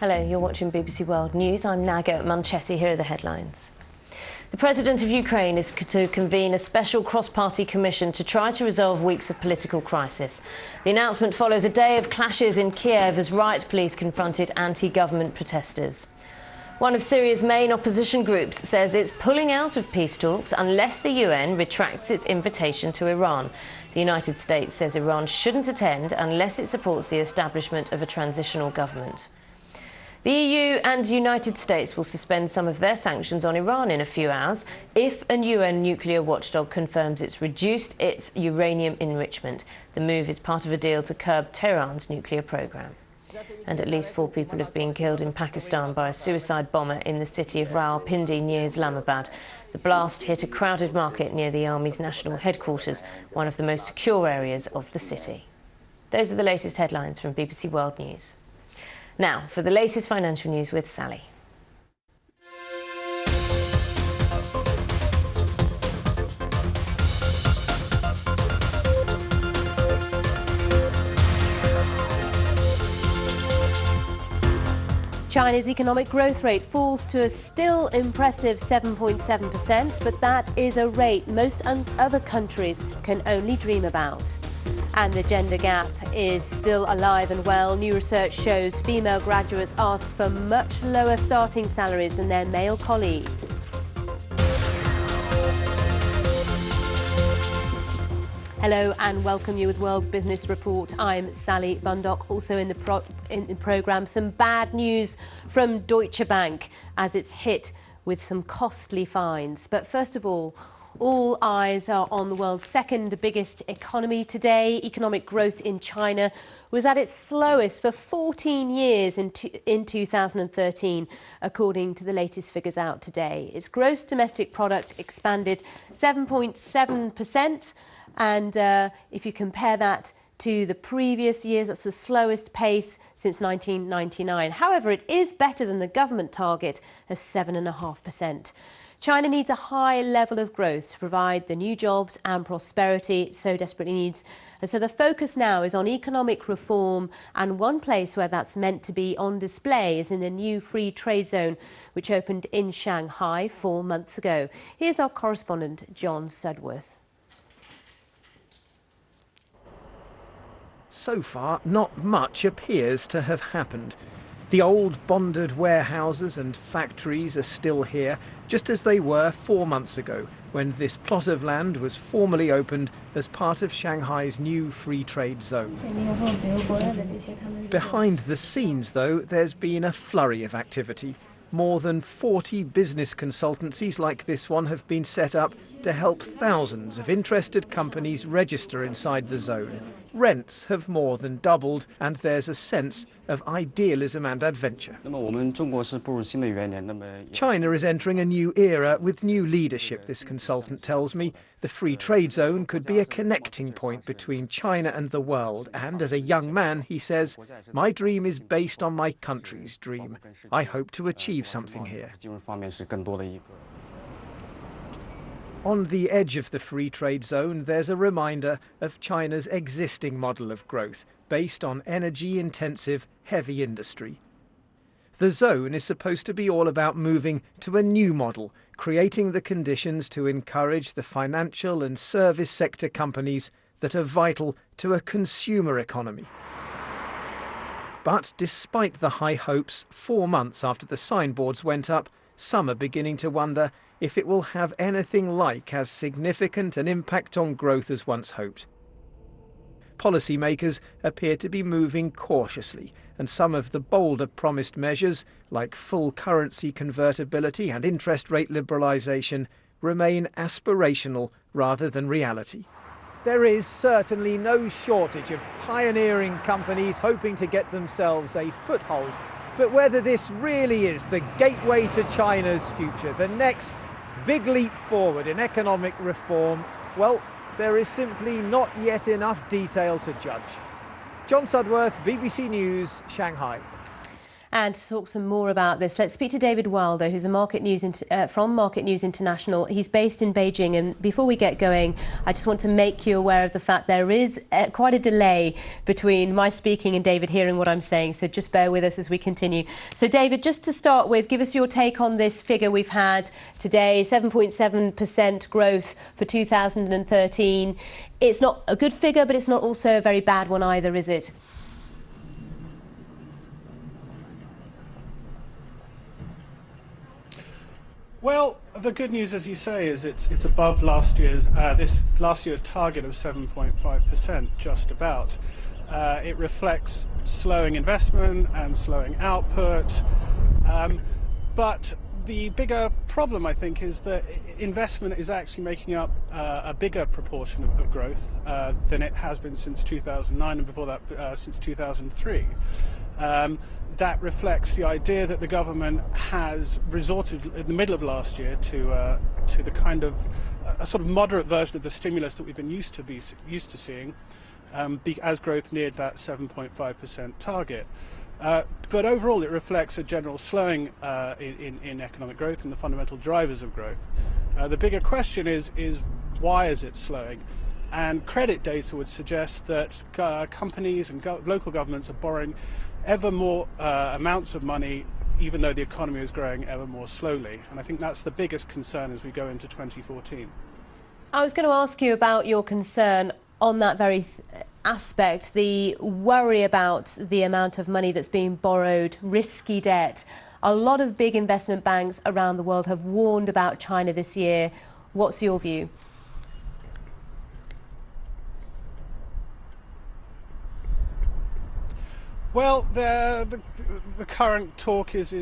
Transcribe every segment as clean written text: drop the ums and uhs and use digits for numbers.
Hello, you're watching BBC World News. I'm Naga Manchetti. Here are the headlines. The President of Ukraine is to convene a special cross-party commission to try to resolve weeks of political crisis. The announcement follows a day of clashes in Kiev as riot police confronted anti-government protesters. One of Syria's main opposition groups says it's pulling out of peace talks unless the UN retracts its invitation to Iran. The United States says Iran shouldn't attend unless it supports the establishment of a transitional government. The EU and United States will suspend some of their sanctions on Iran in a few hours if a UN nuclear watchdog confirms it's reduced its uranium enrichment. The move is part of a deal to curb Tehran's nuclear program. And at least 4 people have been killed in Pakistan by a suicide bomber in the city of Rawalpindi near Islamabad. The blast hit a crowded market near the Army's national headquarters, one of the most secure areas of the city. Those are the latest headlines from BBC World News. Now, for the latest financial news with Sally. China's economic growth rate falls to a still impressive 7.7%, but that is a rate most other countries can only dream about. And the gender gap is still alive and well. New research shows female graduates ask for much lower starting salaries than their male colleagues. Hello and welcome you with World Business Report. I'm Sally Bundock. Also in the programme, some bad news from Deutsche Bank as it's hit with some costly fines. But first of all eyes are on the world's second biggest economy today. Economic growth in China was at its slowest for 14 years in 2013, according to the latest figures out today. Its gross domestic product expanded 7.7%. And if you compare that to the previous years, that's the slowest pace since 1999. However, it is better than the government target of 7.5%. China needs a high level of growth to provide the new jobs and prosperity it so desperately needs. And so the focus now is on economic reform, and one place where that's meant to be on display is in the new free trade zone, which opened in Shanghai 4 months ago. Here's our correspondent, John Sudworth. So far, not much appears to have happened. The old bonded warehouses and factories are still here, just as they were 4 months ago, when this plot of land was formally opened as part of Shanghai's new free trade zone. Behind the scenes, though, there's been a flurry of activity. More than 40 business consultancies like this one have been set up to help thousands of interested companies register inside the zone. Rents have more than doubled, and there's a sense of idealism and adventure. China is entering a new era with new leadership, this consultant tells me. The free trade zone could be a connecting point between China and the world, and as a young man, he says, "My dream is based on my country's dream. I hope to achieve something here." On the edge of the free trade zone, there's a reminder of China's existing model of growth, based on energy-intensive, heavy industry. The zone is supposed to be all about moving to a new model, creating the conditions to encourage the financial and service sector companies that are vital to a consumer economy. But despite the high hopes, 4 months after the signboards went up, some are beginning to wonder if it will have anything like as significant an impact on growth as once hoped. Policymakers appear to be moving cautiously, and some of the bolder promised measures, like full currency convertibility and interest rate liberalisation, remain aspirational rather than reality. There is certainly no shortage of pioneering companies hoping to get themselves a foothold. But whether this really is the gateway to China's future, the next big leap forward in economic reform, well, there is simply not yet enough detail to judge. John Sudworth, BBC News, Shanghai. And to talk some more about this, let's speak to David Wilder, who's from Market News International. He's based in Beijing. And before we get going, I just want to make you aware of the fact there is quite a delay between my speaking and David hearing what I'm saying. So just bear with us as we continue. So David, just to start with, give us your take on this figure we've had today, 7.7% growth for 2013. It's not a good figure, but it's not also a very bad one either, is it? Well, the good news, as you say, is it's above last year's target of 7.5%, just about. It reflects slowing investment and slowing output, but the bigger problem, I think, is that investment is actually making up a bigger proportion of growth than it has been since 2009, and before that since 2003. That reflects the idea that the government has resorted in the middle of last year to the kind of a sort of moderate version of the stimulus that we've been used to seeing as growth neared that 7.5% target. But overall, it reflects a general slowing in economic growth and the fundamental drivers of growth. The bigger question is why is it slowing? And credit data would suggest that companies and local governments are borrowing ever more amounts of money, even though the economy is growing ever more slowly. And I think that's the biggest concern as we go into 2014. I was going to ask you about your concern on that very aspect, the worry about the amount of money that's being borrowed, risky debt. A lot of big investment banks around the world have warned about China this year. What's your view? Well, the current talk is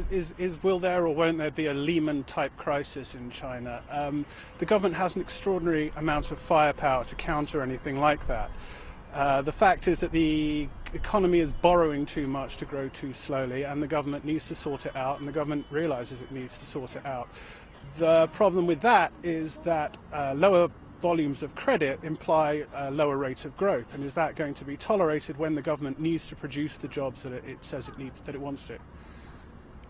will there or won't there be a Lehman-type crisis in China? The government has an extraordinary amount of firepower to counter anything like that. The fact is that the economy is borrowing too much to grow too slowly, and the government needs to sort it out, and the government realises it needs to sort it out. The problem with that is that lower volumes of credit imply a lower rate of growth, and is that going to be tolerated when the government needs to produce the jobs that it says it wants to?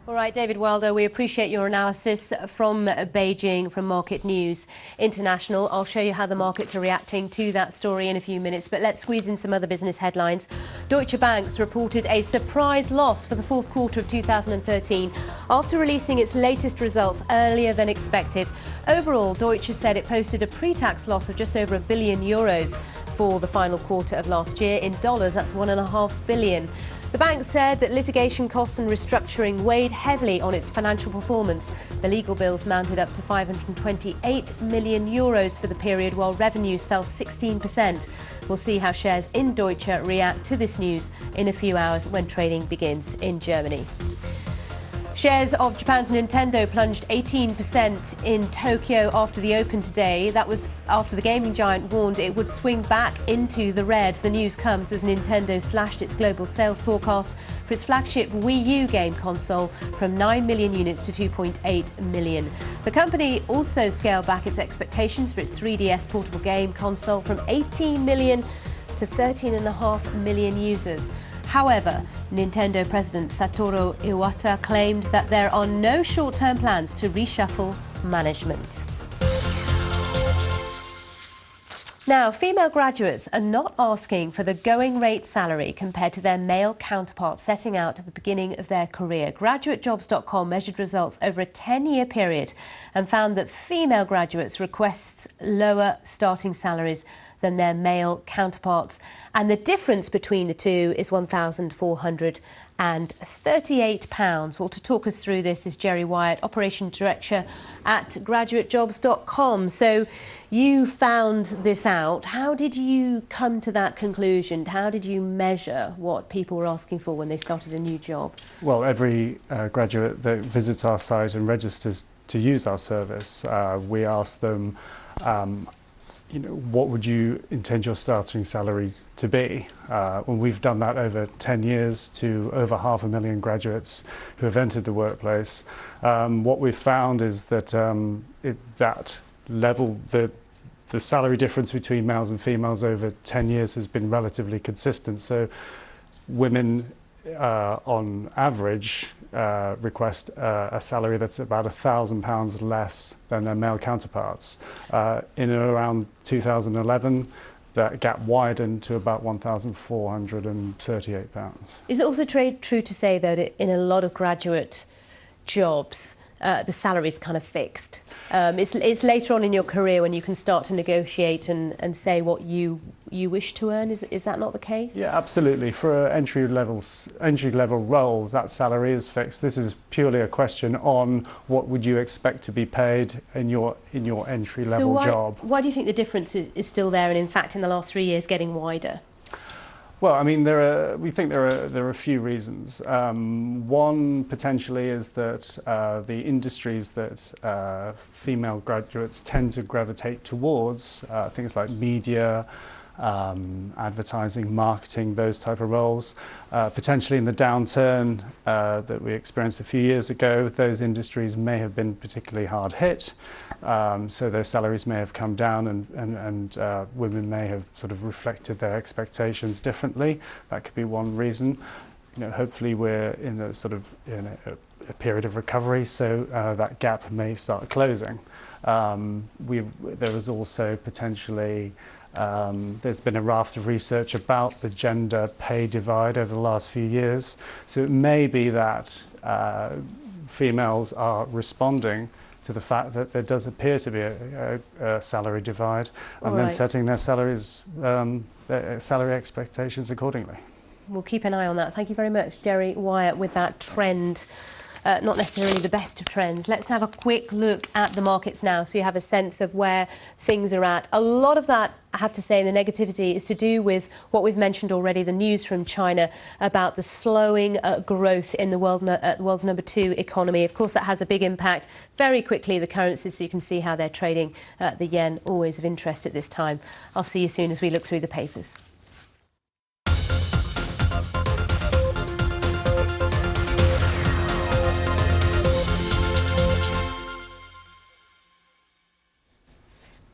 All right, David Wilder, we appreciate your analysis from Beijing, from Market News International. I'll show you how the markets are reacting to that story in a few minutes, but let's squeeze in some other business headlines. Deutsche Bank's reported a surprise loss for the fourth quarter of 2013 after releasing its latest results earlier than expected. Overall, Deutsche said it posted a pre-tax loss of just over €1 billion for the final quarter of last year. In dollars, that's $1.5 billion. The bank said that litigation costs and restructuring weighed heavily on its financial performance. The legal bills mounted up to €528 million for the period, while revenues fell 16%. We'll see how shares in Deutsche react to this news in a few hours when trading begins in Germany. Shares of Japan's Nintendo plunged 18% in Tokyo after the open today. That was after the gaming giant warned it would swing back into the red. The news comes as Nintendo slashed its global sales forecast for its flagship Wii U game console from 9 million units to 2.8 million. The company also scaled back its expectations for its 3DS portable game console from 18 million to 13.5 million users. However, Nintendo President Satoru Iwata claimed that there are no short-term plans to reshuffle management. Now, female graduates are not asking for the going-rate salary compared to their male counterparts setting out at the beginning of their career. GraduateJobs.com measured results over a 10-year period and found that female graduates request lower starting salaries than their male counterparts. And the difference between the two is £1,438. Well, to talk us through this is Jerry Wyatt, Operation Director at GraduateJobs.com. So you found this out. How did you come to that conclusion? How did you measure what people were asking for when they started a new job? Well, every graduate that visits our site and registers to use our service, we ask them, what would you intend your starting salary to be? Well, we've done that over 10 years to over 500,000 graduates who have entered the workplace. What we've found is that that level, the salary difference between males and females over 10 years has been relatively consistent. So women on average, request a salary that's about £1,000 less than their male counterparts. In and around 2011, that gap widened to about £1,438. Is it also true to say that in a lot of graduate jobs, the salary is kind of fixed? It's later on in your career when you can start to negotiate and say what you wish to earn. Is that not the case? Yeah, absolutely. For entry level roles, that salary is fixed. This is purely a question on what would you expect to be paid in your entry level job. Why do you think the difference is still there, and in fact in the last 3 years getting wider? Well, I mean, we think there are a few reasons. One potentially is that the industries that female graduates tend to gravitate towards, things like media, advertising, marketing, those type of roles. Potentially in the downturn that we experienced a few years ago, those industries may have been particularly hard hit. So their salaries may have come down, and women may have sort of reflected their expectations differently. That could be one reason. You know, hopefully we're in a a period of recovery, so that gap may start closing. There is also potentially there's been a raft of research about the gender pay divide over the last few years. So it may be that females are responding to the fact that there does appear to be a salary divide, and then setting their salaries, their salary expectations accordingly. We'll keep an eye on that. Thank you very much, Jerry Wyatt, with that trend. Not necessarily the best of trends. Let's have a quick look at the markets now so you have a sense of where things are at. A lot of that, I have to say, the negativity is to do with what we've mentioned already, the news from China about the slowing growth in the world's number 2 economy. Of course, that has a big impact. Very quickly, the currencies, so you can see how they're trading. The yen, always of interest at this time. I'll see you soon as we look through the papers.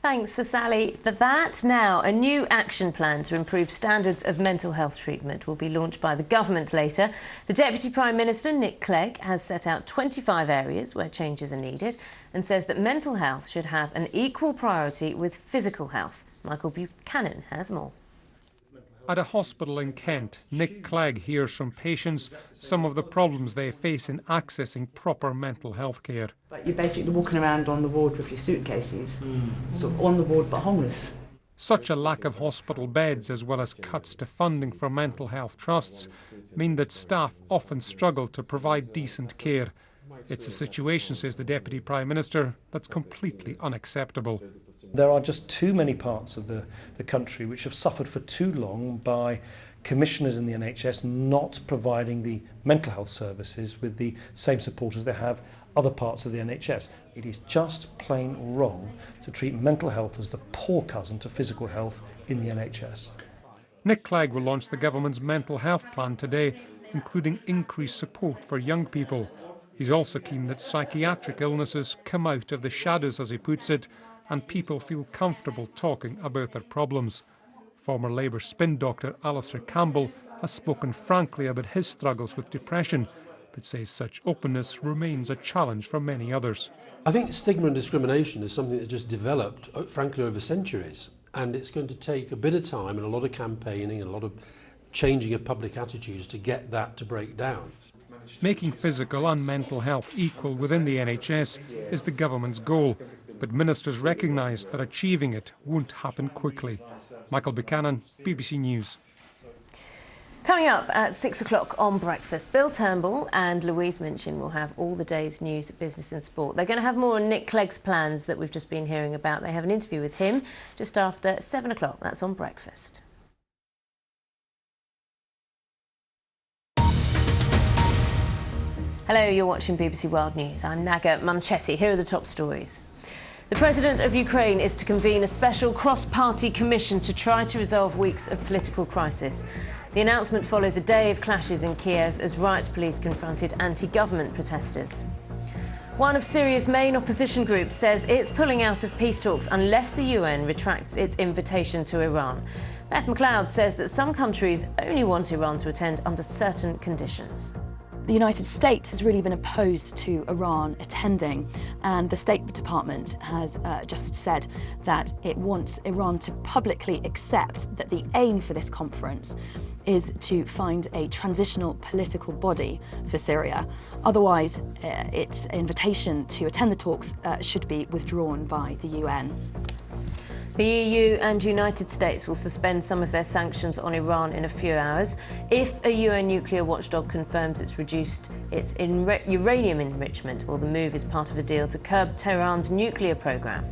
Thanks for Sally for that. Now, a new action plan to improve standards of mental health treatment will be launched by the government later. The Deputy Prime Minister, Nick Clegg, has set out 25 areas where changes are needed and says that mental health should have an equal priority with physical health. Michael Buchanan has more. At a hospital in Kent, Nick Clegg hears from patients some of the problems they face in accessing proper mental health care. But you're basically walking around on the ward with your suitcases, sort of on the ward but homeless. Such a lack of hospital beds, as well as cuts to funding for mental health trusts, mean that staff often struggle to provide decent care. It's a situation, says the Deputy Prime Minister, that's completely unacceptable. There are just too many parts of the country which have suffered for too long by commissioners in the NHS not providing the mental health services with the same support as they have other parts of the NHS. It is just plain wrong to treat mental health as the poor cousin to physical health in the NHS. Nick Clegg will launch the government's mental health plan today, including increased support for young people. He's also keen that psychiatric illnesses come out of the shadows, as he puts it, and people feel comfortable talking about their problems. Former Labour spin doctor Alistair Campbell has spoken frankly about his struggles with depression, but says such openness remains a challenge for many others. I think stigma and discrimination is something that just developed, frankly, over centuries. And it's going to take a bit of time and a lot of campaigning and a lot of changing of public attitudes to get that to break down. Making physical and mental health equal within the NHS is the government's goal, but ministers recognise that achieving it won't happen quickly. Michael Buchanan, BBC News. Coming up at 6 o'clock on Breakfast, Bill Turnbull and Louise Minchin will have all the day's news, business and sport. They're going to have more on Nick Clegg's plans that we've just been hearing about. They have an interview with him just after 7 o'clock. That's on Breakfast. Hello, you're watching BBC World News. I'm Naga Manchetti. Here are the top stories. The President of Ukraine is to convene a special cross-party commission to try to resolve weeks of political crisis. The announcement follows a day of clashes in Kiev as riot police confronted anti-government protesters. One of Syria's main opposition groups says it's pulling out of peace talks unless the UN retracts its invitation to Iran. Beth McLeod says that some countries only want Iran to attend under certain conditions. The United States has really been opposed to Iran attending, and the State Department has just said that it wants Iran to publicly accept that the aim for this conference is to find a transitional political body for Syria. Otherwise, its invitation to attend the talks should be withdrawn by the UN. The EU and United States will suspend some of their sanctions on Iran in a few hours if a UN nuclear watchdog confirms it's reduced its uranium enrichment, or the move is part of a deal to curb Tehran's nuclear program.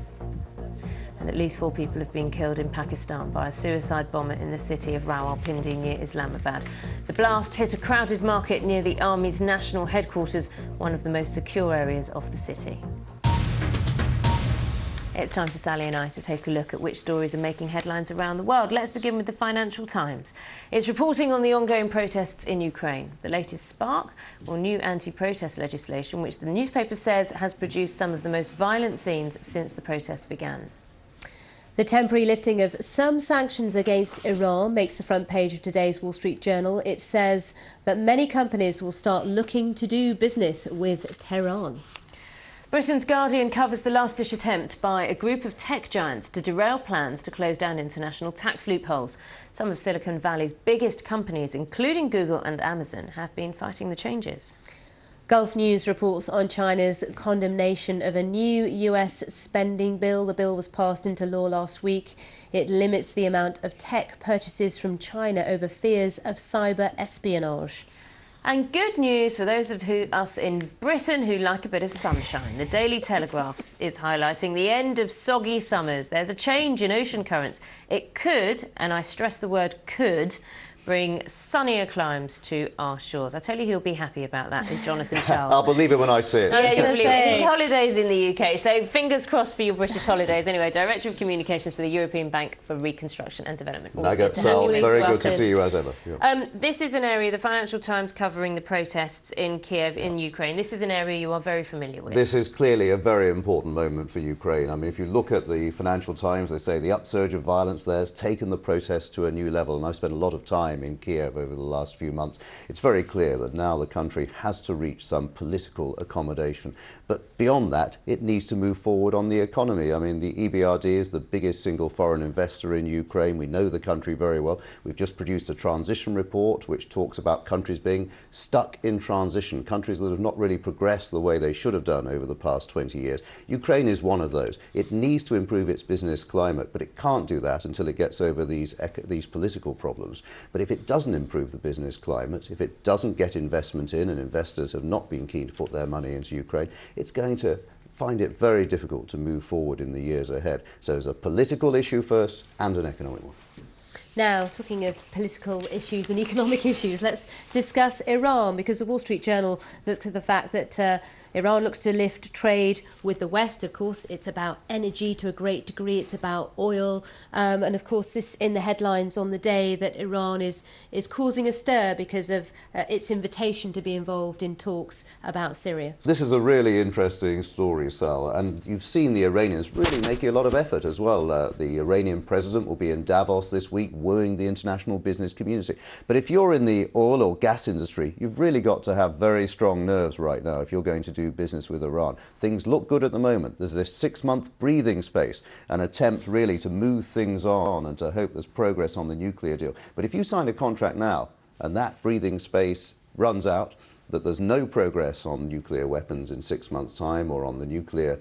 And at least 4 people have been killed in Pakistan by a suicide bomber in the city of Rawalpindi near Islamabad. The blast hit a crowded market near the Army's national headquarters, one of the most secure areas of the city. It's time for Sally and I to take a look at which stories are making headlines around the world. Let's begin with the Financial Times. It's reporting on the ongoing protests in Ukraine. The latest spark, or new anti-protest legislation, which the newspaper says has produced some of the most violent scenes since the protests began. The temporary lifting of some sanctions against Iran makes the front page of today's Wall Street Journal. It says that many companies will start looking to do business with Tehran. Britain's Guardian covers the last-ditch attempt by a group of tech giants to derail plans to close down international tax loopholes. Some of Silicon Valley's biggest companies, including Google and Amazon, have been fighting the changes. Gulf News reports on China's condemnation of a new US spending bill. The bill was passed into law last week. It limits the amount of tech purchases from China over fears of cyber espionage. And good news for those of us in Britain who like a bit of sunshine. The Daily Telegraph is highlighting the end of soggy summers. There's a change in ocean currents. It could, and I stress the word could, bring sunnier climes to our shores. I tell you who'll be happy about that is Jonathan Charles. I'll believe it when I see it. Yeah, you'll believe it. He holidays in the UK, so fingers crossed for your British holidays. Anyway, Director of Communications for the European Bank for Reconstruction and Development. Very good to see you as ever. Yeah. This is an area, the Financial Times covering the protests in Kiev, in Ukraine. This is an area you are very familiar with. This is clearly a very important moment for Ukraine. I mean, if you look at the Financial Times, they say the upsurge of violence there has taken the protests to a new level, and I've spent a lot of time in Kiev over the last few months. It's very clear that now the country has to reach some political accommodation. But beyond that, it needs to move forward on the economy. I mean, the EBRD is the biggest single foreign investor in Ukraine. We know the country very well. We've just produced a transition report which talks about countries being stuck in transition, countries that have not really progressed the way they should have done over the past 20 years. Ukraine is one of those. It needs to improve its business climate, but it can't do that until it gets over these political problems. But if it doesn't improve the business climate, if it doesn't get investment in, and investors have not been keen to put their money into Ukraine, it's going to find it very difficult to move forward in the years ahead. So it's a political issue first and an economic one. Now, talking of political issues and economic issues, let's discuss Iran, because the Wall Street Journal looks at the fact that Iran looks to lift trade with the West. Of course, it's about energy to a great degree. It's about oil. And of course, this in the headlines on the day that Iran is causing a stir because of its invitation to be involved in talks about Syria. This is a really interesting story, Sal, and you've seen the Iranians really making a lot of effort as well. The Iranian president will be in Davos this week, wooing the international business community. But if you're in the oil or gas industry, you've really got to have very strong nerves right now if you're going to do business with Iran. Things look good at the moment. There's this 6-month breathing space, an attempt really to move things on and to hope there's progress on the nuclear deal. But if you sign a contract now and that breathing space runs out, that there's no progress on nuclear weapons in 6 months' time or on the nuclear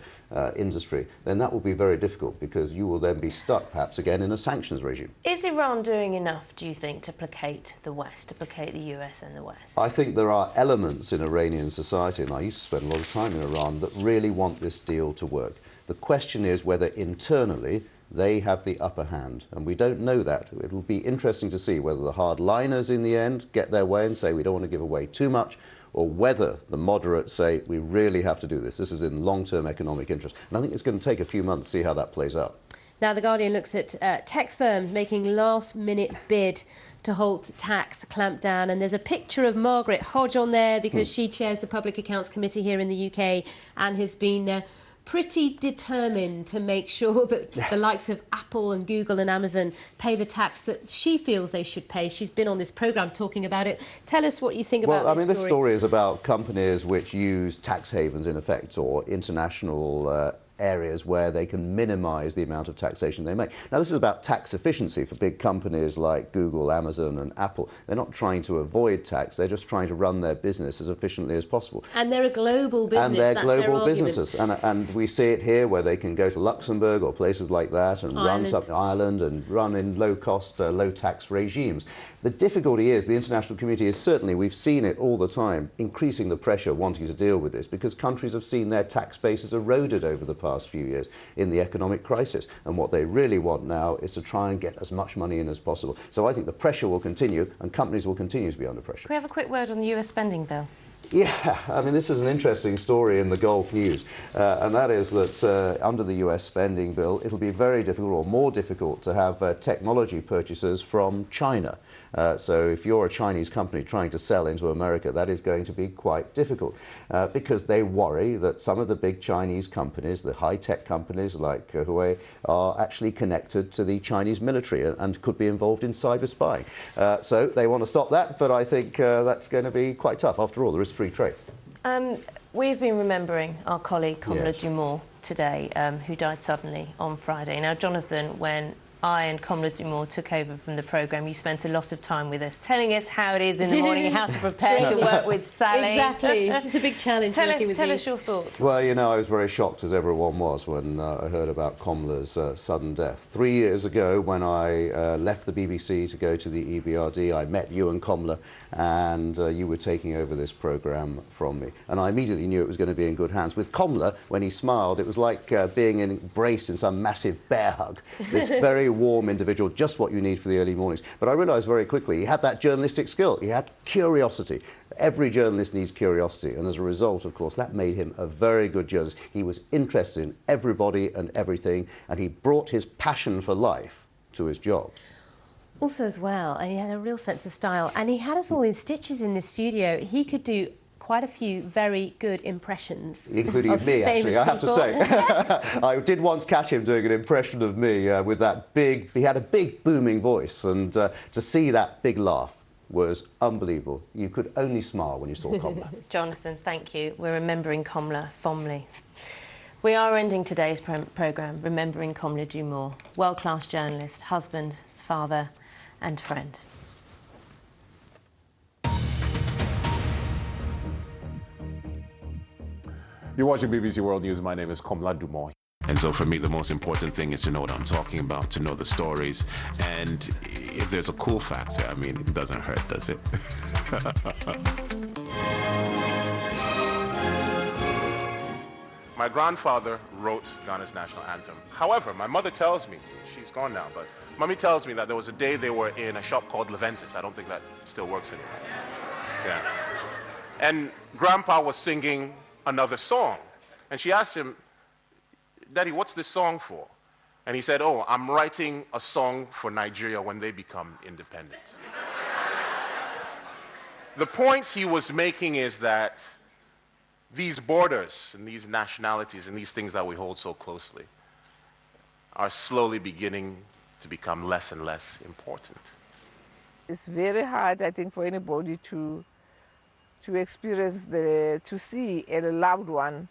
industry, then that will be very difficult, because you will then be stuck perhaps again in a sanctions regime. Is Iran doing enough, do you think, to placate the West, to placate the US and the West? I think there are elements in Iranian society, and I used to spend a lot of time in Iran, that really want this deal to work. The question is whether internally they have the upper hand, and we don't know that. It'll be interesting to see whether the hardliners in the end get their way and say we don't want to give away too much, or whether the moderates say we really have to do this. This is in long-term economic interest. And I think it's going to take a few months to see how that plays out. Now, The Guardian looks at tech firms making last-minute bid to halt tax clampdown. And there's a picture of Margaret Hodge on there because she chairs the Public Accounts Committee here in the UK and has been pretty determined to make sure that the likes of Apple and Google and Amazon pay the tax that she feels they should pay. She's been on this programme talking about it. Tell us what you think about this story. Well, I mean, this story is about companies which use tax havens, in effect, or international areas where they can minimise the amount of taxation they make. Now, this is about tax efficiency for big companies like Google, Amazon and Apple. They're not trying to avoid tax, they're just trying to run their business as efficiently as possible. And they're a global business. And they're That's global their businesses. And we see it here where they can go to Luxembourg or places like that and run something, Ireland, and run in low-cost, low-tax regimes. The difficulty is the international community is certainly, we've seen it all the time, increasing the pressure wanting to deal with this because countries have seen their tax bases eroded over the past few years in the economic crisis. And what they really want now is to try and get as much money in as possible. So I think the pressure will continue and companies will continue to be under pressure. Can we have a quick word on the US spending bill? Yeah, I mean, this is an interesting story in the Gulf news, and that is that under the US spending bill, it'll be very difficult or more difficult to have technology purchases from China. So if you're a Chinese company trying to sell into America, that is going to be quite difficult because they worry that some of the big Chinese companies, the high-tech companies like Huawei, are actually connected to the Chinese military and could be involved in cyber spying. So they want to stop that, but I think that's going to be quite tough. After all, there is free trade. We've been remembering our colleague Komla Yes. Dumor today, who died suddenly on Friday. Now, Jonathan, when I and Komla Dumor took over from the programme, you spent a lot of time with us, telling us how it is in the morning and how to prepare to work with Sally. Exactly. It's a big challenge working with you. Tell us your thoughts. Well, you know, I was very shocked, as everyone was, when I heard about Komla's sudden death. 3 years ago, when I left the BBC to go to the EBRD, I met you and Komla, and you were taking over this programme from me. And I immediately knew it was going to be in good hands. With Komla, when he smiled, it was like being embraced in some massive bear hug. This very warm individual, just what you need for the early mornings. But I realised very quickly he had that journalistic skill. He had curiosity. Every journalist needs curiosity, and as a result, of course, that made him a very good journalist. He was interested in everybody and everything, and he brought his passion for life to his job. Also as well, and he had a real sense of style, and he had us all in stitches in the studio. He could do quite a few very good impressions. Including of me, famous actually, I have to say. I did once catch him doing an impression of me with that big, he had a big booming voice, and to see that big laugh was unbelievable. You could only smile when you saw Komla. Jonathan, thank you. We're remembering Komla fondly. We are ending today's programme remembering Komla Dumor, world-class journalist, husband, father and friend. You're watching BBC World News. My name is Komla Dumor. And so for me, the most important thing is to know what I'm talking about, to know the stories. And if there's a cool factor, I mean, it doesn't hurt, does it? My grandfather wrote Ghana's national anthem. However, my mother tells me, she's gone now, but Mommy tells me that there was a day they were in a shop called Leventis. I don't think that still works anymore. Yeah. And Grandpa was singing another song. And she asked him, Daddy, what's this song for? And he said, oh, I'm writing a song for Nigeria when they become independent. The point he was making is that these borders and these nationalities and these things that we hold so closely are slowly beginning to become less and less important. It's very hard, I think, for anybody to experience to see a loved one,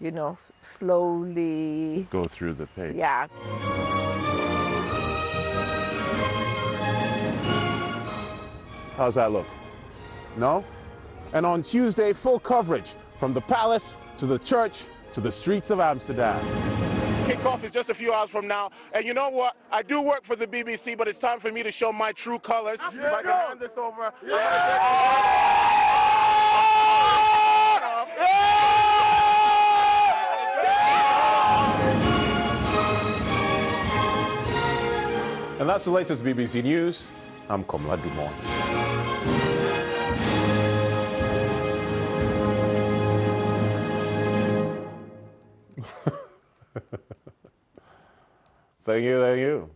you know, slowly go through the pain. Yeah. How's that look? No? And on Tuesday, full coverage from the palace to the church to the streets of Amsterdam. Kickoff is just a few hours from now, and you know what? I do work for the BBC, but it's time for me to show my true colors. If I can hand this over. And that's the latest BBC News. I'm Komla Dumor. Thank you, thank you.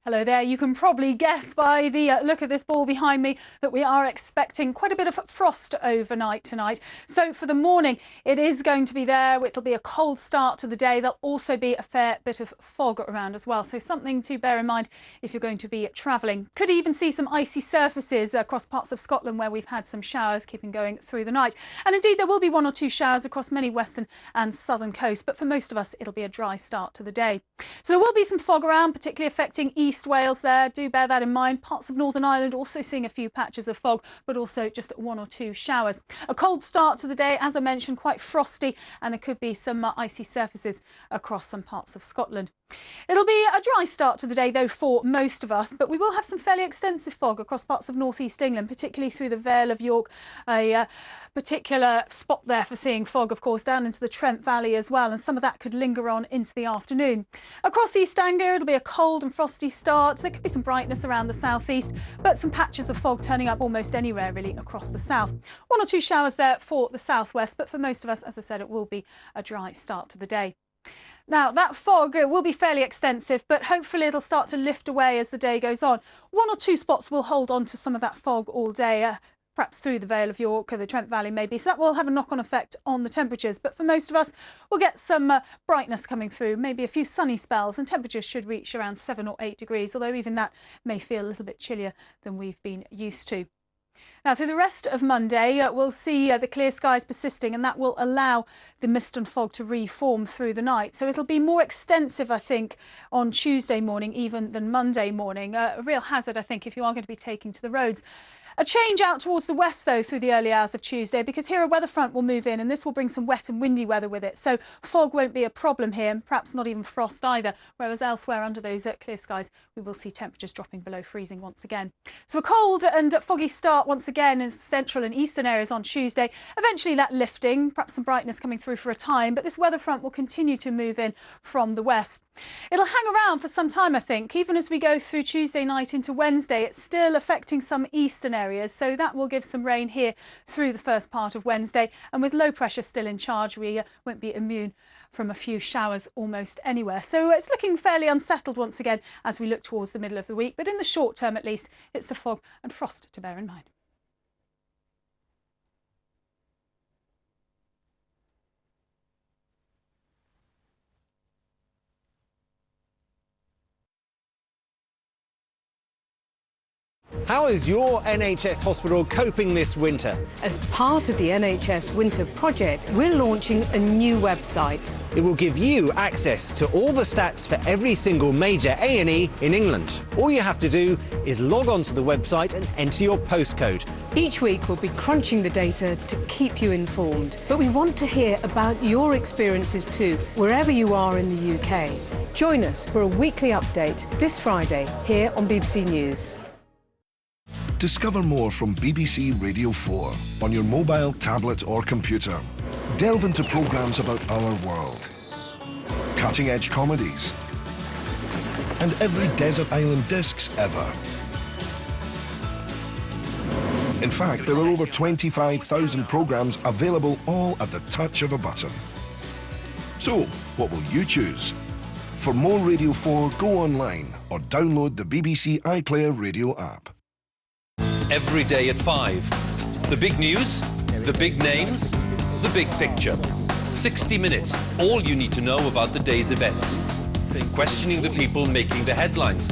Hello there. You can probably guess by the look of this ball behind me that we are expecting quite a bit of frost overnight tonight. So for the morning, it is going to be there. It'll be a cold start to the day. There'll also be a fair bit of fog around as well. So something to bear in mind if you're going to be travelling. Could even see some icy surfaces across parts of Scotland where we've had some showers keeping going through the night. And indeed, there will be 1 or 2 showers across many western and southern coasts. But for most of us, it'll be a dry start to the day. So there will be some fog around, particularly affecting East Wales there. Do bear that in mind. Parts of Northern Ireland also seeing a few patches of fog, but also just 1 or 2 showers. A cold start to the day, as I mentioned, quite frosty, and there could be some icy surfaces across some parts of Scotland. It'll be a dry start to the day, though, for most of us, but we will have some fairly extensive fog across parts of North East England, particularly through the Vale of York. A particular spot there for seeing fog, of course, down into the Trent Valley as well, and some of that could linger on into the afternoon. Across East Anglia, it'll be a cold and frosty start. There could be some brightness around the southeast, but some patches of fog turning up almost anywhere, really, across the south. 1 or 2 showers there for the southwest, but for most of us, as I said, it will be a dry start to the day. Now, that fog will be fairly extensive, but hopefully it'll start to lift away as the day goes on. 1 or 2 spots will hold on to some of that fog all day, perhaps through the Vale of York or the Trent Valley maybe, so that will have a knock-on effect on the temperatures. But for most of us, we'll get some brightness coming through, maybe a few sunny spells, and temperatures should reach around 7 or 8 degrees, although even that may feel a little bit chillier than we've been used to. Now, through the rest of Monday, we'll see the clear skies persisting, and that will allow the mist and fog to reform through the night. So it'll be more extensive, I think, on Tuesday morning even than Monday morning. A real hazard, I think, if you are going to be taking to the roads. A change out towards the west, though, through the early hours of Tuesday, because here a weather front will move in, and this will bring some wet and windy weather with it. So fog won't be a problem here, and perhaps not even frost either, whereas elsewhere under those clear skies, we will see temperatures dropping below freezing once again. So a cold and foggy start once again in central and eastern areas on Tuesday. Eventually that lifting, perhaps some brightness coming through for a time, but this weather front will continue to move in from the west. It'll hang around for some time, I think. Even as we go through Tuesday night into Wednesday, it's still affecting some eastern areas, so that will give some rain here through the first part of Wednesday. And with low pressure still in charge, we won't be immune from a few showers almost anywhere. So it's looking fairly unsettled once again as we look towards the middle of the week. But in the short term, at least, it's the fog and frost to bear in mind. How is your NHS hospital coping this winter? As part of the NHS Winter Project, we're launching a new website. It will give you access to all the stats for every single major A&E in England. All you have to do is log on to the website and enter your postcode. Each week we'll be crunching the data to keep you informed. But we want to hear about your experiences too, wherever you are in the UK. Join us for a weekly update this Friday here on BBC News. Discover more from BBC Radio 4 on your mobile, tablet or computer. Delve into programmes about our world, cutting-edge comedies, and every desert island discs ever. In fact, there are over 25,000 programmes available all at the touch of a button. So, what will you choose? For more Radio 4, go online or download the BBC iPlayer radio app. Every day at 5. The big news, the big names, the big picture. 60 minutes, all you need to know about the day's events. Questioning the people making the headlines.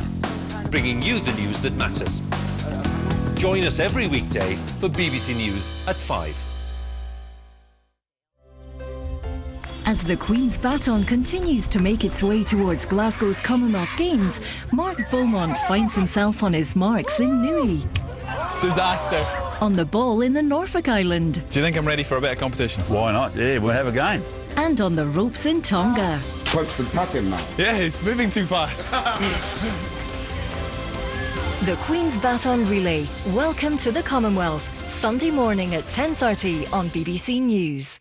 Bringing you the news that matters. Join us every weekday for BBC News at 5. As the Queen's baton continues to make its way towards Glasgow's Commonwealth Games, Mark Beaumont finds himself on his marks in Newey. Disaster. On the ball in the Norfolk Island. Do you think I'm ready for a bit of competition? Why not? Yeah, we'll have a game. And on the ropes in Tonga. What's the pattern now? Yeah, it's moving too fast. The Queen's Baton Relay. Welcome to the Commonwealth. Sunday morning at 10:30 on BBC News.